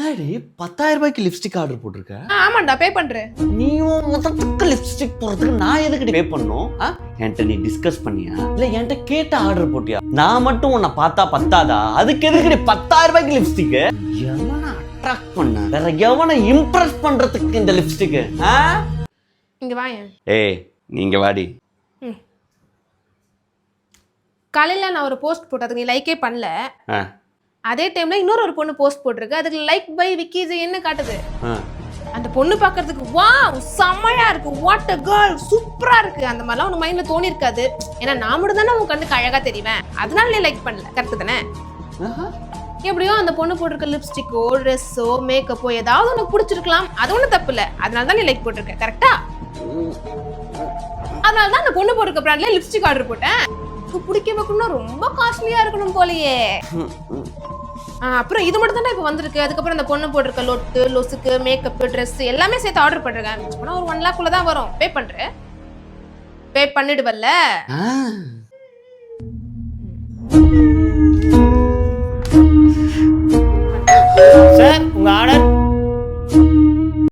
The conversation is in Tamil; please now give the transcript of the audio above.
என்னடி 10,000 ரூபாய்க்கு லிப்ஸ்டிக் ஆர்டர் போட்டிருக்க? ஆமாண்டா பே பண்றேன். நீயும் முதல்ல லிப்ஸ்டிக் போறதுக்கு நான் எதுக்கு பே பண்ணணும்? என்கிட்ட நீ டிஸ்கஸ் பண்ணியா இல்ல என்கிட்ட கேட்ட ஆர்டர் போட்டியா? நான் மட்டும் உன்னை பார்த்தா பத்தாதா? அதுக்கு எதுக்கு நீ 10,000 ரூபாய்க்கு லிப்ஸ்டிக்? எவனை அட்ராக்ட் பண்ண, வேற எவனை இம்ப்ரெஸ் பண்றதுக்கு இந்த லிப்ஸ்டிக்? இங்க வாங்க. ஏய் நீங்க வாடி. காலையில நான் ஒரு போஸ்ட் போட்டதுக்கு நீ லைக்கே பண்ணல. அதே டைம்ல இன்னொரு பொண்ணு போஸ்ட் போட்டிருக்கு, அதுக்கு லைக் பை விக்கி ஜெயன்னு காட்டுது. அந்த பொண்ணு பாக்குறதுக்கு வாவ் செமையா இருக்கு, வாட் a girl, சூப்பரா இருக்கு, அந்த மாதிரிலாம் உன் மைண்ட்ல தோணி இருக்காது. ஏன்னா நான் மட்டும் தானே உன் கண்ணுக்கு அழகா தெரிவேன், அதனால நீ லைக் பண்ணல. கரெக்ட் தானே? எப்படியோ அந்த பொண்ணு போட்டிருக்க லிப்ஸ்டிக்கோ ட்ரெஸ்ஸோ மேக்கப்போ ஏதாவது உனக்கு பிடிச்சிருக்கலாம், அது ஒன்றும் தப்பு இல்லை, அதனால தான் நீ லைக் போட்டிருக்க. கரெக்டா? அதனால தான் அந்த பொண்ணு போட்டிருக்க பிராண்ட்ல லிப்ஸ்டிக் ஆர்டர் போட்டேன். பிடிக்க வைக்கணும்னா ரொம்ப காஸ்ட்லியா இருக்கணும் போலயே. அப்புறம் இது மட்டும் தானே இப்போ வந்திருக்கு. அதுக்கப்புறம் அந்த பொண்ணு போட்டிருக்க லொட்டு லொசுக்கு மேக்கப் ட்ரெஸ் எல்லாமே சேர்த்து ஆர்டர் பண்றேன். ஒரு 1 lakhக்குள்ள தான் வரும். பே பண்றேன். பே பண்ணிடுவல்ல?